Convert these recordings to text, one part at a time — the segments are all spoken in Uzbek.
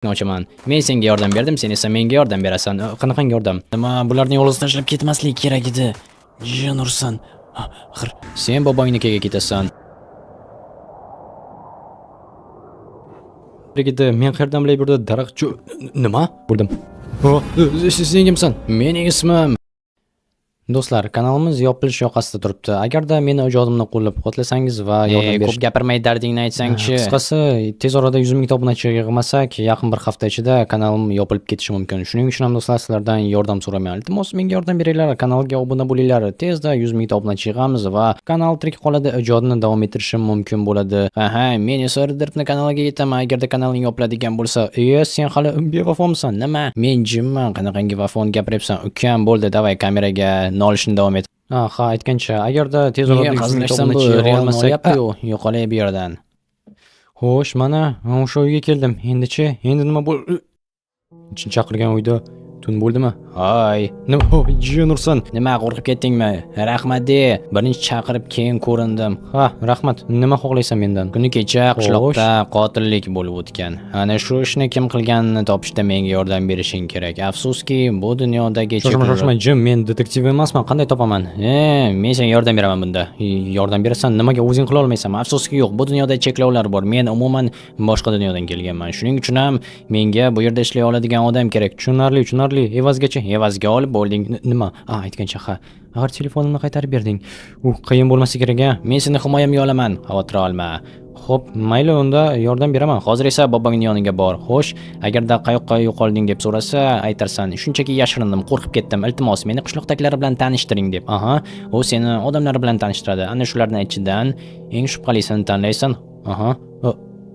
Nochaman. Men senga yordam berdim, sen esa menga yordam berasan. Qanaqangi yordam? Nima, bularni yolg'iz tashlab ketmaslik kerak edi. Jin ursin. Axir sen bobongnikiga ketasan. Brigida, men qayerdan bilay burada daraxt nima? Bo'ldim. Sen kimsan? Mening ismim. Do'stlar, kanalimiz yopilish yoqasida turibdi. Agarda meni ijodimni qo'llab-quvvatlasangiz va yordam berish, ko'p gapirmay dardingni aytsang-chi. Qisqasi, tez orada 100 ming obunachiga yig'masak, yaqin bir hafta ichida kanalim yopilib ketishi mumkin. Shuning uchun ham do'stlar, sizlardan yordam so'rayman. Iltimos, menga yordam beringlar, kanalga obuna bo'linglar. Tezda 100 ming obunachi yig'amiz va kanal tirik qoladi, ijodni davom ettirishim mumkin bo'ladi. Men esa Riddlerni kanaliga yetaman. Agarda kanaling yopiladigan bo'lsa, sen hali bevafomsan. Nima? Men jinman, qanaqangi vafoni gapiryapsan? Ukam, bo'ldi, davay kameraga olishni davom et. Ha, aytgancha, agarda tez orada yo'qolay bu yerdan. Xo'sh, mana o'sha uyga keldim. Endi-chi, endi nima chaqirgan uyda tun bo'ldimi? Ay, nima jin ursin? Nima qo'rqib ketdingmi? Rahmat de. Birinchi chaqirib keyin ko'rindim. Ha, rahmat. Nima xohlaysan mendan? Kuni kecha qishloqda qotillik bo'lib o'tgan. Ana shu ishni kim qilganini topishda menga yordam berishing kerak. Afsuski, bu dunyodagi shoshma jim, men detektiv emasman. Qanday topaman? Men senga yordam beraman bunda. Yordam berasan, nimaga o'zing qila olmaysanmi? Afsuski yo'q. Bu dunyoda cheklovlar bor. Men umuman boshqa dunyodan kelganman. Shuning uchun ham menga bu yerda ishlay oladigan odam kerak. Tushunarli. Evazga olib bo'lding. Nima? Aytgancha ha. Agar telefonimni qaytarib berding, qiyin bo'lmasa kerak-a. Men seni himoyamga olaman, xavotir olma. Xo'p, mayli, unda yordam beraman. Hozir esa bobongning yoniga bor. Xo'sh, agarda qayoqqa yo'qolding deb so'rasa, aytarsan. Shunchaki yashirindim, qo'rqib ketdim. Iltimos, meni qishloqdagilar bilan tanishtiring deb. U seni odamlar bilan tanishtiradi. Ana shularning ichidan eng shubhalisini tanlaysan.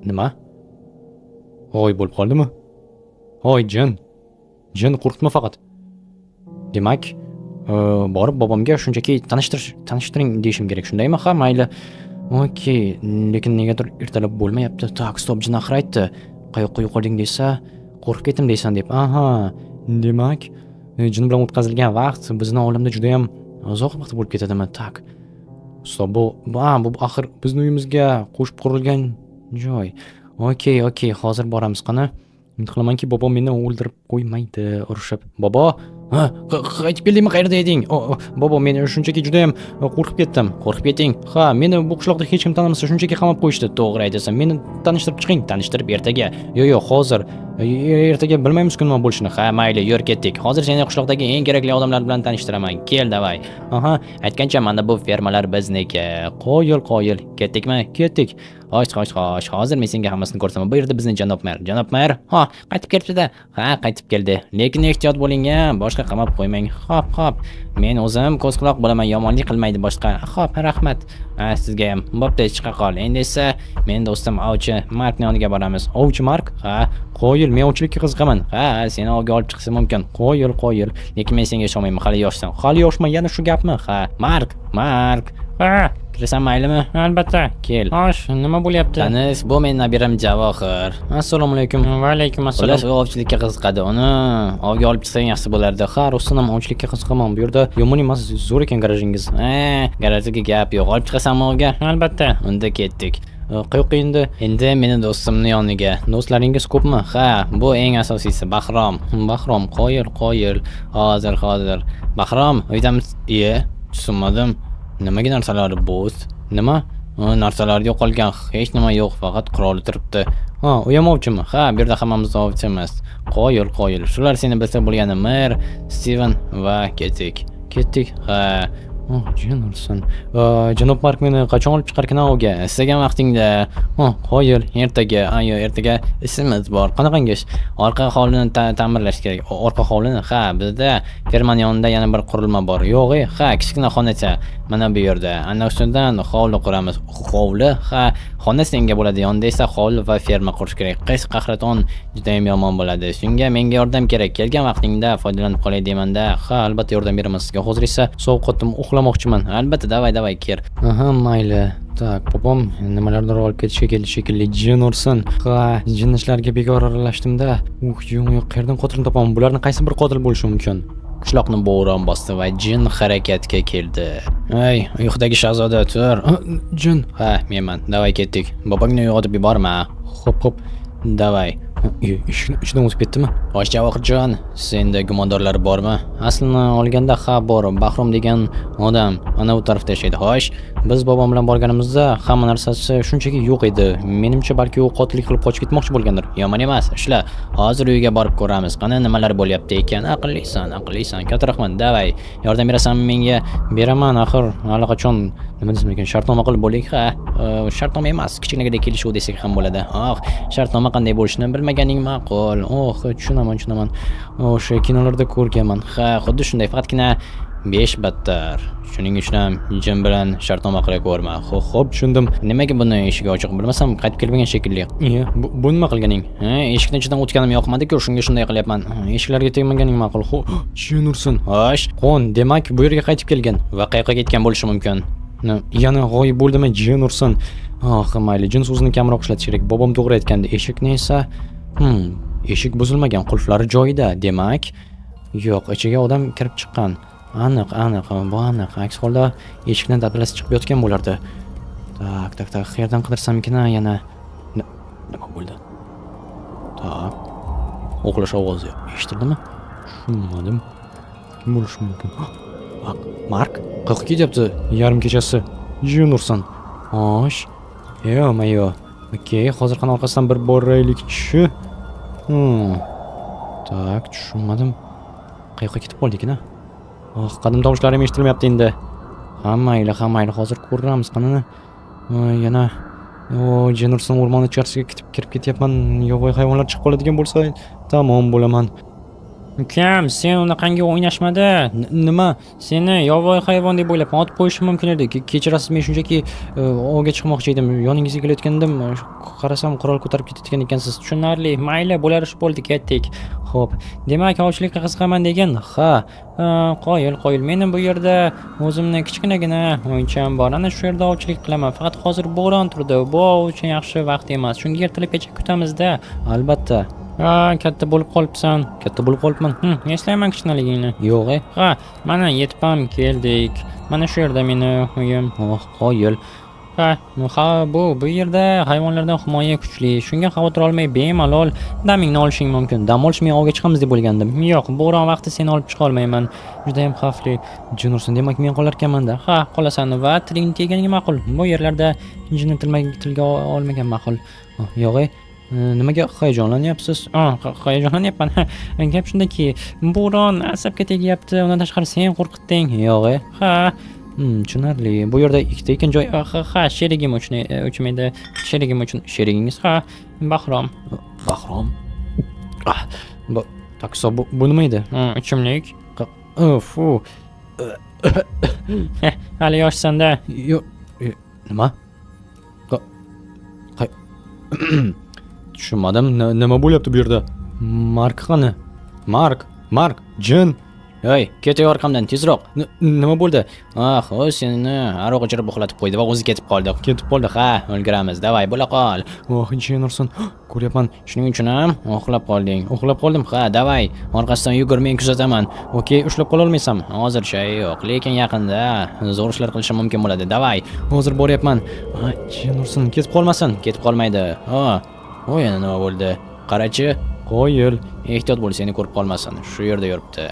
Nima? Voy bo'lib qoldimi? Voy Jin qo'rqitma faqat. Demak, borib bobomga shunchaki tanishtiring deyishim kerak, shundaymi? Ha, mayli. Okey, lekin negadir ertalab bo'lmayapti. Tak, stop, jin axir aytdi. Qayoqqa yo'qolding desa, qo'rqib ketdim deysan deb. Demak, jin bilan o'tkazilgan vaqt bizning olamda juda ham uzoq vaqt bo'lib ketadimi? Tak. Stop, bu axir bizning uyimizga qo'shib qurilgan joy. Okey, hozir boramiz qani. Umid qilamanki, bobom meni o'ldirib qo'ymaydi, urushib. Bobo, qaytib keldingmi? Qayerda eding? Bobo, men shunchaki juda ham qo'rqib ketdim. Qo'rqib keting? Ha, meni bu qishloqda hech kim tanimasa, shunchaki qamab qo'yishdi. To'g'ri aytasan. Meni tanishtirib chiqing, tanishtirib ertaga. Yo'q, hozir. Ertaga bilmaymiz nima bo'lishini. Ha, mayli, yur ketdik. Hozir seni qishloqdagi eng kerakli odamlar bilan tanishtiraman. Kel, davay. Aytgancha, mana bu fermalar bizniki. Qo'yil. Ketdikmi? Ketdik. Xo'sh. Hozir men senga hammasini ko'rsaman. Bu yerda bizni janob mayor. Qaytib keldi-da. Ha, qaytib keldi. Lekin ehtiyot bo'ling-a, boshqa qamab qo'ymang. Xo'p. Men o'zim ko'z quloq bo'laman, yomonlik qilmaydi boshqa. Xo'p, rahmat. Sizga ham. Bo'pti, chiqa qol. Endi esa men do'stim ovchi Markning yoniga boramiz. Ovchi Mark? Ha, qo'yil, men ovchilikka qiziqaman. Ha, seni ovga olib chiqsa mumkin. Qo'yil. Lekin men senga ishonmayman, hali yoshsan. Hali yoshman, yana shu gapmi? Ha, Mark. Ha, kirasan maylimi? Albatta, kel. Xo'sh, nima bo'lyapti? Tanis, bu men nabiram Javohir. Assalomu alaykum. Va alaykum assalom. Ular ovchilikka qiziqadi. Uni ovga olib chiqsang yaxshi bo'lardi. Ha, rostdan ham ovchilikka qiziqaman. Bu yerda yomon emas, zo'r ekan garajingiz. Garajiga gap yo'q. Olib chiqasanmi ovga? Albatta. Unda ketdik. Qayoqqa endi? Endi meni do'stimning yoniga. Do'stlaringiz ko'pmi? Ha, bu eng asosiysi Bahrom. Qo'yil. Hozir. Bahrom, uydamiz. Tushunmadim. Nimaga narsalari bo'z? Nima? Narsalar yo'qolgan, hech nima yo'q, faqat qurol turibdi. U ham ovchimi? Ha, bu yerda hammamiz ovchimiz. Qo'yil. Shular seni bilsa bo'lgani Mer, Steven va ketdik. Ha. Jin ursin. Janob Mark meni qachon olib chiqarkan ovga? Istagan vaqtingda. Qo'yil, ertaga ishimiz bor. Qanaqangi ish? Orqa hovlini ta'mirlash kerak. Orqa hovlini? Ha, bizda fermaning yonida yana bir qurilma bor. Yo'q, ha, kichkina xonacha. Mana bu yerda. Ana shundan hovli quramiz. Hovli? Ha, xona senga bo'ladi. Yonda esa hovli va ferma qurish kerak. Qish qahraton juda ham yomon bo'ladi. Shunga menga yordam kerak. Kelgan vaqtingda foydalanib qolay demanda. Ha, albatta yordam beraman sizga. Hozir esa sovuq qotdim, uxlamoqchiman. Albatta, davay, ker. Mayli. Tak, bobom nimalardir olib ketishga keldi shekilli. Jin ursin. Ha, jin ishlarga bekor aralashdim-da. Yo'q, qayerdan qotilni topaman? Bularning qaysi bir qotil bo'lishi mumkin? Qishloqni bo'ron bosdi va jin harakatga keldi. Uyqudagi shahzoda, tur. Jin. Ha, menman. Davay ketdik. Bobongni uyg'otib yuborma. Xo'p. Davay. Eshikni ichidan o'tib ketdimi? Xo'sh, Javohirjon, senda gumondorlar bormi? Aslini olganda ha bor. Bahrom degan odam ana bu tarafda yashaydi. Xo'sh, biz bobom bilan borganimizda hamma narsasi shunchaki yo'q edi. Menimcha balki u qotillik qilib qochib ketmoqchi bo'lgandir. Yomon emas. Ishla. Hozir uyga borib ko'ramiz. Qani nimalar bo'lyapti ekan? Aqllisan. Katta rahmat. Davay. Yordam berasanmi menga? Beraman, axir allaqachon nima desam ekan, shartnoma qilib bo'laylik. Ha, shartnoma emas, kichkinagina kelishuv desak ham bo'ladi. Shartnoma qanday bo'lishini bilmaganing ma'qul. Tushunaman. O'sha kinolarda ko'rganman. Ha, xuddi shunday, faqatgina 5 battar. Shuning uchun ham jin bilan shartnoma qila ko'rma. Xo'p, tushundim. Nimaga buni eshigi ochiq bilmasam, qaytib kelmagan shekilli. Bu nima qilganing? Eshikdan ichidan o'tganim yoqmadi-ku, shunga shunday qilyapman. Eshiklarga tegmaganing ma'qul. Jin ursin. Xo'sh, demak bu yerga qaytib kelgan va qayerga ketgan bo'lishi mumkin. Yana g'oyib bo'ldimi? Jin ursin. Mayli, jin so'zini kamroq ishlatish kerak. Bobom to'g'ri aytgandi. Eshikni esa eshik buzilmagan, qulflari joyida. Demak, yo'q, ichiga odam kirib chiqqan. Aniq, bu aniq. Aks holda eshikdan dabdalasi chiqib yotgan bo'lardi. Tak, qayerdan qidirsamkin yana nima bo'ldi? O'qlash ovozi eshitildimi? Tushunmadim. Kim bo'lishi mumkin? Mark, qayerga ketyapti? Yarim kechasi. Jin ursin. Xo'sh. Yo. Okey, hozir qani orqasidan bir boraylik-chi. Tak, tushunmadim. Qayerga ketib qoldik-na? Qadim tovushlarim eshitilmayapti endi. Hammayli, hozir ko'ramiz qanini. Yana jin ursin, o'rmon ichkarisiga kirib ketyapman. Yovvoyi hayvonlar chiqib qoladigan bo'lsa, tamom bo'laman. Ukam, sen unaqangi o'ynashmadi. Nima? Seni yovvoyi hayvon deb o'ylab otib qo'yishim mumkin edi. Kechirasiz, men shunchaki ovga chiqmoqchi edim. Yoningizga kelayotgandim, qarasam qurol ko'tarib ketayotgan ekansiz. Tushunarli. Mayli, bo'larish bo'ldi, ketdik. Xo'p, demak, ovchilikka qiziqaman degan. Ha, qoyil. Meni bu yerda o'zimni kichkinagina o'yincham bor. Ana shu yerda ovchilik qilaman. Faqat hozir bo'ron turdi. Bu uchun yaxshi vaqt emas. Shunga ertalabgacha kutamizda. Albatta. Katta bo'lib qolibman. Eslayman kichkinaligingni. Yo'q, ha, mana yetib ham keldik. Mana shu yerda meni uyim. Qoyil. Ha, bu yerda hayvonlardan himoya kuchli. Shunga xavotir olmay bemalol damingni olishing mumkin. Dam olish men ovga chiqamiz deb o'ylagandim. Yo'q, bo'ron vaqti seni olib chiqa olmayman. Juda ham xavfli. Jin ursin, demak men qolarkanman-da. Ha, qolasan va tilingni teganing ma'qul. Bu yerlarda jinni tilga olmagan ma'qul. Yo'q, nimaga hayajonlanyapsiz? Hayajonlanyapman. Gap shundaki, bo'ron asabga tegyapti. Undan tashqari sen qo'rqitding. Yo'q, ha. Tushunarli. Bu yerda ikkita ekan joy. Ha, sherigim uchmaydi. Sherigim uchun. Sherigingiz? Ha, Bahrom. Bu takso, bu nima edi? Ichimlik. Hali yoshsan-da. Yo'q. Nima? Tushunmadim. Nima bo'lyapti bu yerda? Mark qani? Mark, jin. Hey, ketaver orqamdan tezroq. Nima bo'ldi? Seni aroq ichirib uxlatib qo'ydi va o'zi ketib qoldi. Ha, o'ldiramiz. Davay, bo'la qol. Jin ursin. Ko'ryapman. Shuning uchun ham uxlab qoldim. Ha, davay. Orqasidan yugur, men kuzataman. Okey, ushlab qola olmaysan. Hozircha yo'q, lekin yaqinda zo'r ishlar qilishim mumkin bo'ladi. Davay. Hozir boryapman. Jin ursin, ketib qolmasin. Ketib qolmaydi. Yana nima bo'ldi? Qarachi, qo'yil. Ehtiyot bo'l, seni ko'rib qolmasin. Shu yerda yuribdi.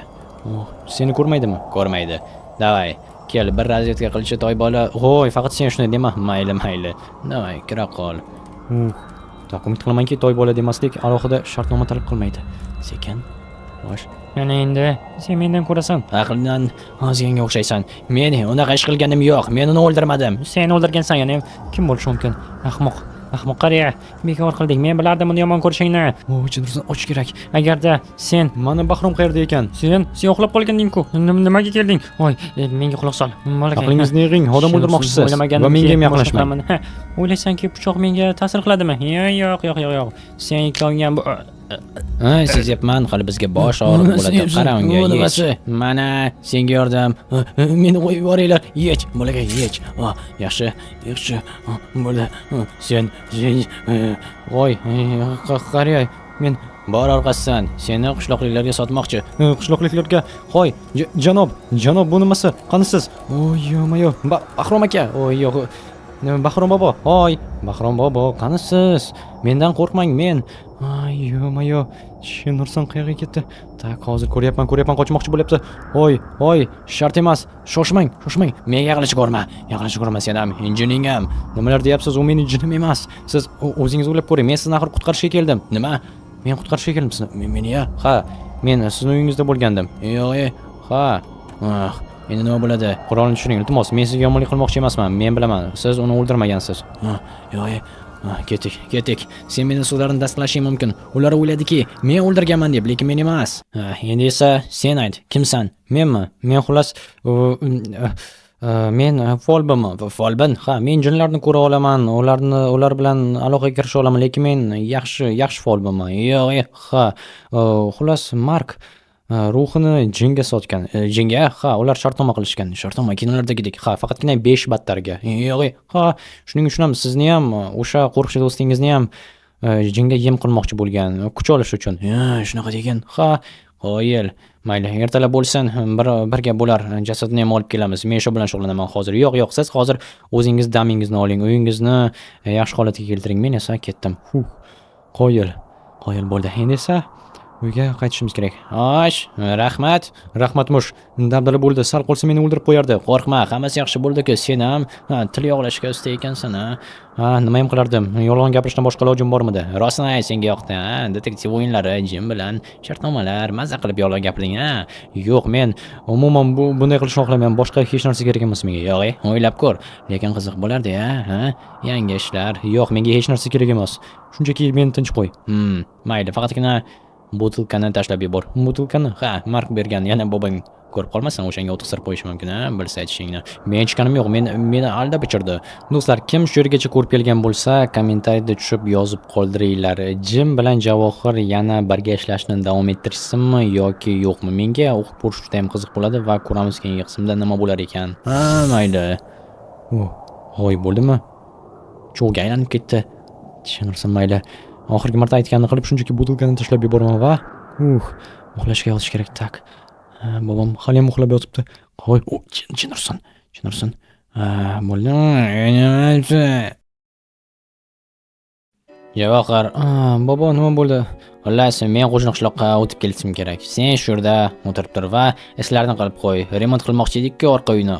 Seni ko'rmaydimi? Ko'rmaydi. Davay, kel, bir razvedka qilchi toy bola. Faqat sen shunday dema. Mayli. Davay, kira qol. Umid qilamanki, toy bola demaslik alohida shartnoma talab qilmaydi. Sekin. Xo'sh. Yana endi sen mendan ko'rasan. Aqldan ozganga o'xshaysan. Men unaqa ish qilganim yo'q. Men uni o'ldirmadim. Sen o'ldirgansan, yana kim bo'lishi mumkin? Ahmoq qariya, bekor qildik. Men bilardim uni yomon ko'rishingni. Jin ursin, och kerak. Agarda sen mana Bahrom qayerda ekan? Sen uxlab qolganding-ku. Nimaga kelding? Menga quloq sol. Aqlingizni yig'ing, odam o'ldirmoqchisiz va menga ham yaqinlashmang. O'ylaysanki pichoq menga ta'sir qiladimi? Yo'q. Sen ikkovingam sezyapman, hali bizga bosh og'riq bo'ladi. Qara unga, yech. Mana senga yordam. Meni qo'yib yuboringlar. Yech, bolaga yech. Yaxshi. Bo'ldi. Sen qariya, men bor orqasidan seni qishloqliklarga sotmoqchi. Qishloqliklarga? Janob, bu nimasi? Qanisiz? Yo'q. Bahrom aka. Yo'q. Bahrom bobo. Bahrom bobo, qanisiz? Mendan qo'rqmang, men Ay, yo-mayo, Nurson qayerga ketdi? Tak, hozir ko'ryapman, qochmoqchi bo'lyapti. Oy, shart emas. Shoshmang. Menga yaqinlashib ko'rma sen ham, injining ham. Nimalar deyapsiz? U mening jinim emas. Siz o'zingiz o'ylab ko'ring. Men sizni axir qutqarishga keldim. Nima? Men qutqarishga keldim sizni. Meni-ya? Ha, men sizni uyingizda bo'lgandim. Yo'q, ha. Endi nima bo'ladi? Qurolni tushiring, iltimos. Men sizga yomonlik qilmoqchi emasman. Men bilaman. Siz uni o'ldirmagansiz. Yo'q. Ketdik. Sen meni suvlarni dastlashing mumkin. Ular o'yladiki, men o'ldirganman deb, lekin men emas. Endi esa sen ayt, kimsan? Menmi? Men xullas men folbin. Ha, men jinlarni ko'ra olaman. Ular bilan aloqaga kirisha olaman, lekin men yaxshi folbinman. Yo'q, ha. Xullas Mark ruhini jinga sotgan. Jinga? Ha, ular shartnoma qilishgan. Shartnoma kinolardagidek. Ha, faqatgina 5 battarga. Yo'q, ha, shuning uchun ham sizni ham, o'sha qo'rqinchli do'stingizni ham jinga yem qilmoqchi bo'lgan, kuch olish uchun. Shunaqa degan. Ha, qoyil. Mayli, ertalab bo'lsin, birga bo'lar. Jasadni ham olib kelamiz. Men shu bilan shug'ullanaman hozir. Yo'q, siz hozir o'zingiz damingizni oling, uyingizni yaxshi holatga keltiring. Men esa ketdim. Qoyil bo'ldi. Endi esa uyga qaytishimiz kerak. Rahmatmush. Dabdala bo'ldi. Sal qolsa meni o'ldirib qo'yardi. Qo'rqma, hammasi yaxshi bo'ldi-ku. Sen ham til yog'lashga usta ekansan, nima ham qilardim? Yolg'on gapirishdan boshqa ilojim bormidi? Rostini ayt, senga yoqdi, detektiv o'yinlari, jin bilan shartnomalar, maza qilib yolg'on gapirding, Yo'q, men umuman bunday qilishni xohlamayman. Boshqa hech narsa kerak emas menga. Yo'q, o'ylab ko'r. Lekin qiziq bo'lardi, Yangi ishlar. Yo'q, menga hech narsa kerak emas. Shunchaki meni tinch qo'y. Mayli, faqatgina butilkani tashlab yubor. Butilkani? Ha, Mark bergan. Yana bobong ko'rib qolmasan, o'shanga o'tiqsirib qo'yish mumkin, bilsa aytishingni. Men ichganim yo'q, meni aldab ichirdi. Do'stlar, kim shu yergacha ko'rib kelgan bo'lsa, kommentariyada tushib yozib qoldiringlar. Jim bilan Javohir yana birga ishlashni davom ettirishsinmi yoki yo'qmi? Menga o'qib ko'rish juda ham qiziq bo'ladi va ko'ramiz keyingi qismda nima bo'lar ekan. Mayli. Hoy, bo'ldimi? Cho'g'ga aylanib ketdi. Tushunarsan, mayli. Oxirgi marta aytganini qilib shunchaki butilkani tashlab yuboraman va uxlashga yotish kerak. Tak. Bobom hali ham uxlab yotibdi. Qo'y, Chinurson. Bo'ldi. Javohir, bobo nima bo'ldi? Xullas, men qo'shni qishloqqa o'tib kelishim kerak. Sen shu yerda o'tirib tur va ishlarni qilib qo'y. Remont qilmoqchi edik-ku orqa uyni.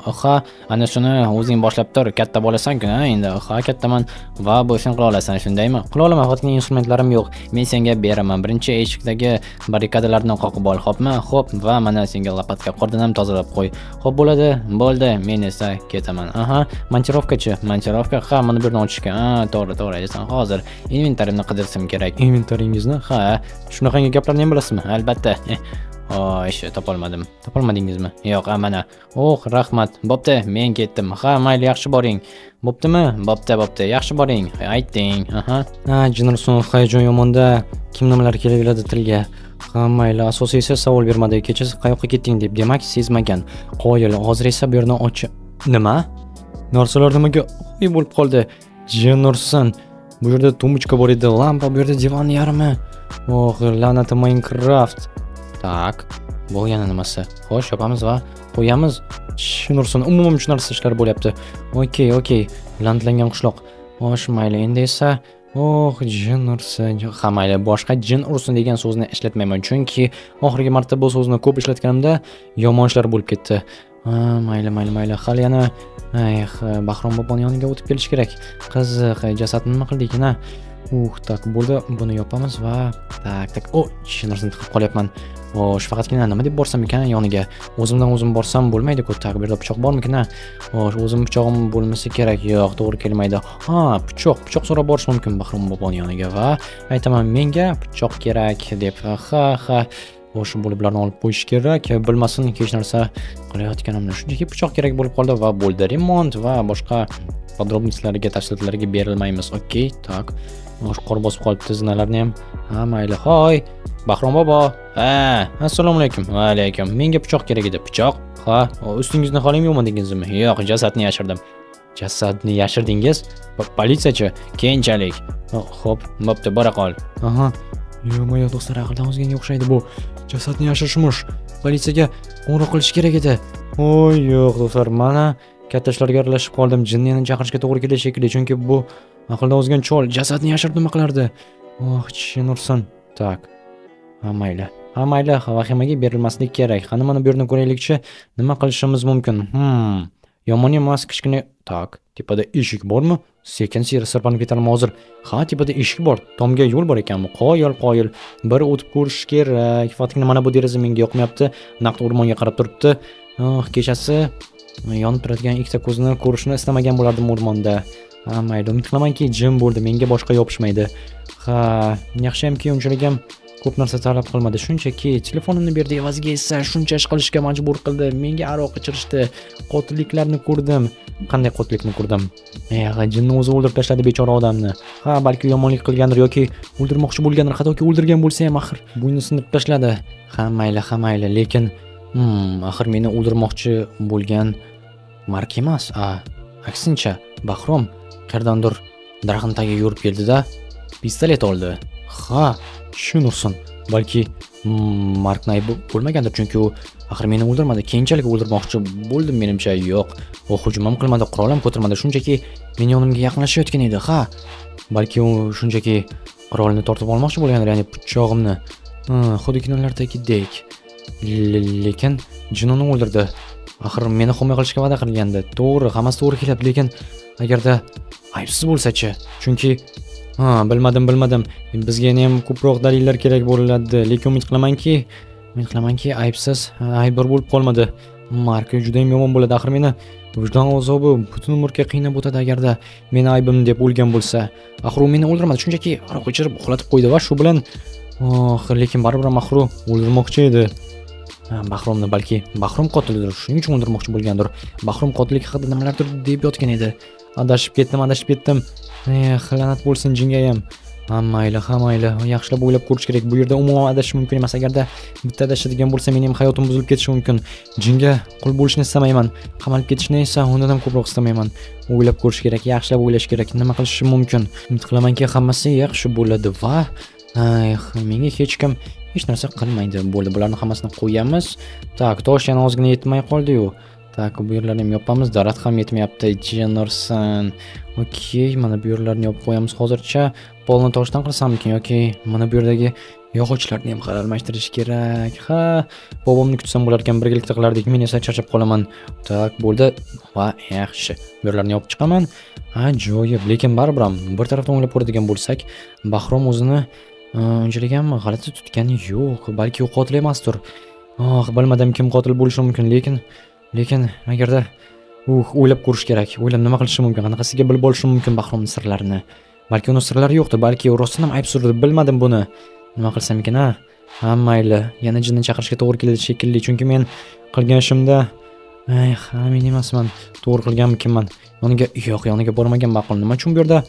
Ana shuni o'zing boshlab tur. Katta bo'lasan-ku, endi. Kattaman va bu ishni qila olasan, shundaymi? Qila olaman, faqat instrumentlarim yo'q. Men senga beraman. Birinchi eshikdagi barrikadalarni qoqib ol, xo'pmi? Xo'p, va mana senga lopatka, qordan ham tozalab qo'y. Xo'p, bo'ladi. Men esa ketaman. Montirovkachi. Ha, mana bu yerdan ochishga. To'g'ri, aytasan. Hozir inventarimni qidirishim kerak. Inventaringizni? Ha, shunaqangi gaplarni ham bilasizmi? Albatta. Topolmadingizmi? Yo'q, mana. Rahmat. Bo'pti, men ketdim. Ha, mayli, yaxshi boring. Bo'ptimi? Bo'pti, yaxshi boring. Ayting. Jinurson hayajon yomonda. Kim nimalar kelaveradi tilga. Ha, mayli, asosiysi savol bermadi. Kecha qayoqqa ketding deb. Demak, sezmagan. Qoyil, hozir esa bu yerdan Nima? Narsalar nimaga bo'lib qoldi? Jinurson. Bu yerda tumbuchka bor edi, lampa, bu yerda divan yarmi. La'nati Minecraft. Tak, bu yana nimasi? Xo'sh, yopamiz va qo'yamiz. Nurson, umuman shu narsa ishlar bo'lyapti. Okey, la'natlangan qishloq. Xo'sh, mayli, endi esa jin ursin. Ha, mayli, boshqa jin ursin degan so'zni ishlatmayman, chunki oxirgi marta bu so'zni ko'p ishlatganimda yomon ishlar bo'lib ketdi. Mayli. Hali yana Bahrom boboning yoniga o'tib kelish kerak. Qiziq, jasadni nima qildik, tak, bo'ldi. Buni yopamiz va tak. Narsani tiqib qolyapman. Faqatgina nima deb borsam ekan yoniga? O'zimdan o'zim borsam bo'lmaydi-ku. Tak, bu yerda pichoq bormikin? O'zim pichog'im bo'lmasa kerak. Yo'q, to'g'ri kelmaydi. Pichoq so'rab borish mumkin Bahrom boboning yoniga va aytaman, menga pichoq kerak deb. Ha. O'sha bo'liblarni olib qo'yish kerak. Bilmasin hech narsa qilayotganimni. Shunchaki pichoq kerak bo'lib qoldi va bo'ldi. Remont va boshqa podrobностьlarga, tafsilotlarga berilmaymiz. Okey, tak. Qor bosib qolibdi zinalarni ham. Ha, mayli. Hoy, Bahrom bobo. Assalomu alaykum. Va alaykum. Menga pichoq kerak edi. Pichoq? Ha, ustingizni xoling yo'qmadingizmi? Yo'q, jasadni yashirdim. Jasadni yashirdingiz? Politsiyachi, keyinchalik. Xo'p, bo'pti, bora qol. Yo'q, do'stlar, aqldan ozganga o'xshaydi bu. Jasadni yashirishmish. Politsiyaga qo'ng'iroq qilish kerak edi. Yo'q, do'stlar, mana katta ishlarga aralashib qoldim. Jinnini chaqirishga to'g'ri keladi shekilli, chunki bu aqldan ozgan chol jasadni yashirib nima qilardi? Oh, chin ursin. Tak. Ha mayli. Ha mayli, vahimaga berilmaslik kerak. Qani mana bu yerni ko'raylikchi, nima qilishimiz mumkin? Yomon emas, kichkina. Tak, tepada eshik bormi? Sekin sirpanib ketaman hozir. Ha, tepada eshik bor. Tomga yo'l bor ekanmi? Qoyil. Bir o'tib ko'rish kerak. Fatina mana bu deraza menga yoqmayapti. Naqd o'rmonga qarab turibdi. Kechasi yonib turadigan ikkita ko'zni ko'rishni istamagan bo'lardim o'rmonda. Ha, mayli, umid qilamanki jim bo'ldi, menga boshqa yopishmaydi. Ha, yaxshiyamki unchalik ham ko'p narsa talab qilmadi. Shunchaki telefonimni berdi, evaziga esa shuncha ish qilishga majbur qildi. Menga aroq ichirishdi. Qotilliklarni ko'rdim. Qanday qotillikni ko'rdim? Jinni o'zi o'ldirib tashladi bechora odamni. Ha, balki yomonlik qilgandir yoki o'ldirmoqchi bo'lgandir, hattoki o'ldirgan bo'lsa ham axir bo'yni sindirib tashladi. Ha, mayli, lekin axir meni o'ldirmoqchi bo'lgan Mark emas. Aksincha, Bahrom qayerdandir daraxtning tagiga yurib keldi-da, pistolet oldi. Ha, tushunursin. Balki Markni aybi bo'lmagandir, chunki u axir meni o'ldirmadi. Keyinchalik o'ldirmoqchi bo'ldim menimcha. Yo'q, u hujum ham qilmadi, qurol ham ko'tarmadi. Shunchaki meni yonimga yaqinlashayotgan edi. Ha, balki u shunchaki qurolni tortib olmoqchi bo'lgandir, ya'ni pichoqimni. Xuddi kinolardagidek. Lekin jinnini o'ldirdi. Axir meni himoya qilishga va'da qilgandi. To'g'ri, hammasi to'g'ri kelyapti, lekin agarda aybsiz bo'lsa-chi? Chunki bilmadim. Bizga ham ko'proq dalillar kerak bo'ladi, lekin umid qilamanki aybsiz, aybdor bo'lib qolmadi. Mark juda ham yomon bo'ladi. Axir meni vijdon azobi butun umrga qiynab o'tadi agarda meni aybim deb o'lgan bo'lsa. Axir u meni o'ldirmadi, shunchaki aroq ichirib uxlatib qo'ydi va shu bilan lekin baribir axir u o'ldirmoqchi edi. Bahromni, balki Bahrom qotildir, shuning uchun o'ldirmoqchi bo'lgandir. Bahrom qotillik haqida nimalardir deb yotgan edi. Adashib ketdim. La'nat bo'lsin jinga ham. Mayli. Yaxshilab o'ylab ko'rish kerak. Bu yerda umuman adashish mumkin emas. Agarda bitta adashadigan bo'lsa, mening ham hayotim buzilib ketishi mumkin. Jinga qul bo'lishni istamayman. Qamalib ketishni esa undan ham ko'proq istamayman. O'ylab ko'rish kerak, yaxshilab o'ylash kerak. Nima qilishim mumkin? Umid qilamanki hammasi yaxshi bo'ladi va menga hech kim hech narsa qilmaydi. Bo'ldi, bularni hammasini qo'yamiz. Tak, tosh yana ozgina yetmay qoldi-yu. Tak, bu yerlarni ham yopamiz. Daraxt ham yetmayapti. Jinnerson. Okey, mana bu yerlarni yopib qo'yamiz hozircha. Polni toshdan qilsammikin yoki mana bu yerdagi yog'ochlarni ham almashtirish kerak. Ha, bobomni kutsam bo'lar ekan, birgalikda qilardik. Men esa charchab qolaman. Tak, bo'ldi. Va yaxshi. Bu yerlarni yopib chiqaman. Joyib, lekin baribir ham bir tarafdan o'ylab ko'radigan bo'lsak, Bahrom o'zini unchalik ham g'alati tutgani yo'q. Balki u qotil emasdir. Bilmadim kim qotil bo'lishi mumkin, lekin agarda o'ylab ko'rish kerak. O'ylab nima qilishi mumkin? Qanaqasiga bilib olishi mumkin Bahromning sirlarini? Balki uning sirlari yo'qdir, balki u rostdan ham aybsizdir. Bilmadim buni. Nima qilsam ekan, mayli. Yana jinni chaqirishga to'g'ri keladi shekilli, chunki men qilgan ishimda men emasman. To'g'ri qilganmikinman? Yoniga bormagan ma'qul. Nima uchun bu yerda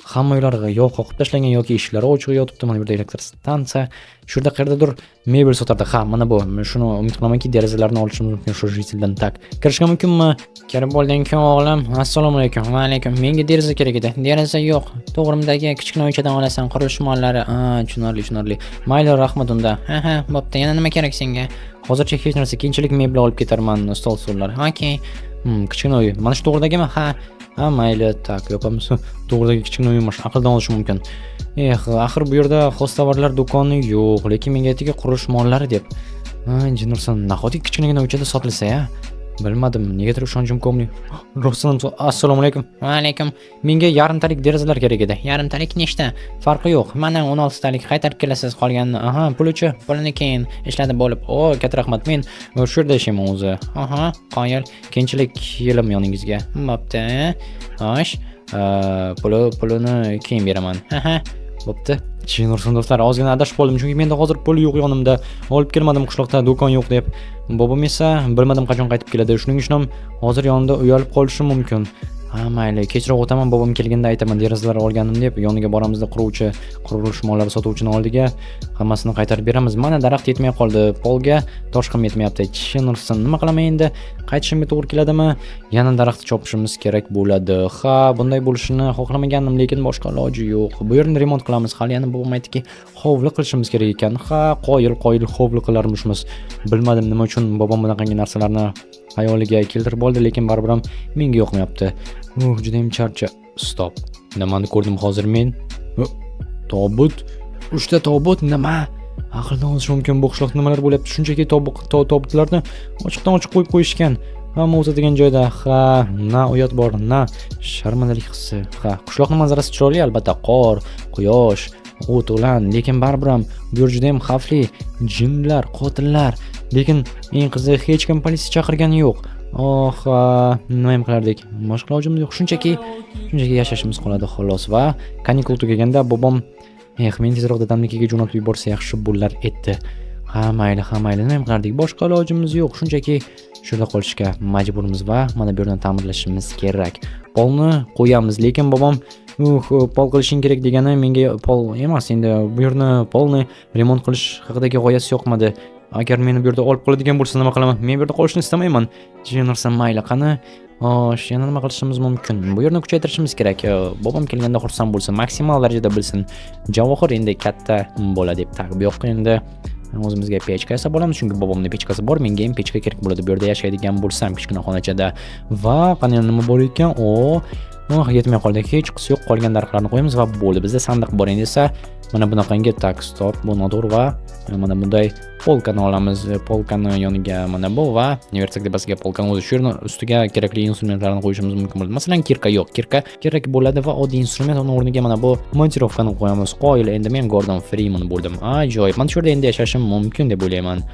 hamma uylar yo'q qoqib tashlangan yoki eshiklari ochiq yotibdi? Mana bu yerda elektr stansiya, shurda qayerdadir mebel sotardi. Mana bu. Shuni umid qilamanki derazalarni olishimiz mumkin shu jitildan. Tak, kirishga mumkinmi? Kirib bo'lding-ku o'g'lim. Assalomu alaykum. Va alaykum. Menga deraza kerak edi. Deraza yo'q. To'g'rimdagi kichkina uychadan olasan, qurilish mollari. Tushunarli. Mayli, rahmat unda. Bo'pti. Yana nima kerak senga? Hozircha hech narsa, keyinchalik mebel olib ketarman, stol-stullar. Okey. Kichkina uy. Mana shu to'g'ridagimi? Mayli, tak, yopamiz. To'g'ridagi kichkina uy mana aqldan olish mumkin. Axir bu yerda xos tovarlar do'koni yo'q, lekin menga aytdiki qurilish mollari deb. Jinnerson, nahotki kichkinagina uychada sotilsa-ya? Bilmadim, negadir ishonchim komli. Rostdan assalomu alaykum. Va alaykum. Menga yarimtalik derazalar kerak edi. Yarimtalik nechta? Farqi yo'q. Mana 16 talik qaytarib kelasiz qolganini. Pulchi, pulini keyin ishladi bo'lib. Katta rahmat. Men shu yerda yashayman o'zi. Qoyil. Keyinchalik kelim yoningizga. Bo'pti. Xo'sh. Pulini keyin beraman. Bo'pti. Jinnerson do'stlar, ozgina adashib qoldim, chunki menda hozir pul yo'q yonimda. Olib kelmadim qishloqda, do'kon yo'q deb. Bobom esa bilmadim qachon qaytib keladi. Shuning uchun ham hozir yonimda uyalib qolishi mumkin. Mayli, kechroq o'taman, bobom kelganda aytaman derazalar olganim deb. Yoniga boramizda qurilish mollari sotuvchining oldiga hammasini qaytarib beramiz. Mana daraxt yetmay qoldi, polga tosh ham yetmayapti. Jinnerson, nima qilaman endi? Qaytishimga to'g'ri keladimi? Yana daraxt chopishimiz kerak bo'ladi. Bunday bo'lishini xohlamagandim, lekin boshqa iloji yo'q. Bu yerni remont qilamiz. Hali yana bobom aytdiki, hovli qilishimiz kerak ekan. Qoyil hovli qilarmishmiz. Bilmadim nima uchun bobom bunaqangi narsalarni hayoliga keltirib oldi, lekin baribir ham menga yoqmayapti. Juda ham charcha. Stop. Nimani ko'rdim hozir men? Tobut? 3 ta tobut nima? Aqldan ozish mumkin bu qishloqda nimalar bo'lyapti? Shunchaki tobutlarni ochiqdan ochiq qo'yib qo'yishgan. Hamma o'tadigan joyda. Ha, na uyat bor, na sharmandalik hissi. Ha, qishloqning manzarasi chiroyli albatta, qor, quyosh, o't o'lan, lekin baribir ham bu yer juda ham xavfli. Jinlar, qotillar. Lekin eng qizig'i hech kim politsiya chaqirgani yo'q. Oh, nima ham qilardik? Boshqa ilojimiz yo'q. Shunchaki yashashimiz qoladi xolos va kanikul tugaganda bobom men tezroq dadamnikiga jo'natib yuborsa yaxshi bo'lar edi. Ha mayli, nima ham qilardik? Boshqa ilojimiz yo'q. Shunchaki shu yerda qolishga majburmiz va mana bu yerni ta'mirlashimiz kerak. Polni qo'yamiz, lekin bobom pol qilishing kerak degani menga pol emas, endi bu yerni polni remont qilish haqidagi g'oyasi yoqmadi. Agar meni bu yerda olib qoladigan bo'lsa nima qilaman? Men bu yerda qolishni istamayman. Jinorsam mayli, qani yana nima qilishimiz mumkin? Bu yerni kuchaytirishimiz kerak. Bobom kelganda xursand bo'lsin, maksimal darajada bilsin. Javohir endi katta bola deb bu yoqqa endi o'zimizga pechka yasab olamiz, chunki bobomning pechkasi bor, menga ham pechka kerak bo'ladi. Bu yerda yashaydigan bo'lsam kichkina xonachada. Va qani nima bor ekan? Yetmay qoldi. Hech qisi yo'q, qolgan daraxtlarni qo'yamiz va bo'ldi. Bizda sandiq bor endi esa mana bunaqangi tak stop, bu noto'g'ri va mana bunday polkani olamiz. Polkani yoniga mana bu va versak debasiga polkani o'zi shu yerni ustiga kerakli instrumentlarni qo'yishimiz mumkin bo'ladi. Masalan, kirka yo'q, kirka kerak bo'ladi va oddiy instrument uni o'rniga mana bu montirovkani qo'yamiz. Qoyil, endi men Gordon Freeman bo'ldim. Ajoyib. Mana shu yerda endi yashashim mumkin deb o'ylayman.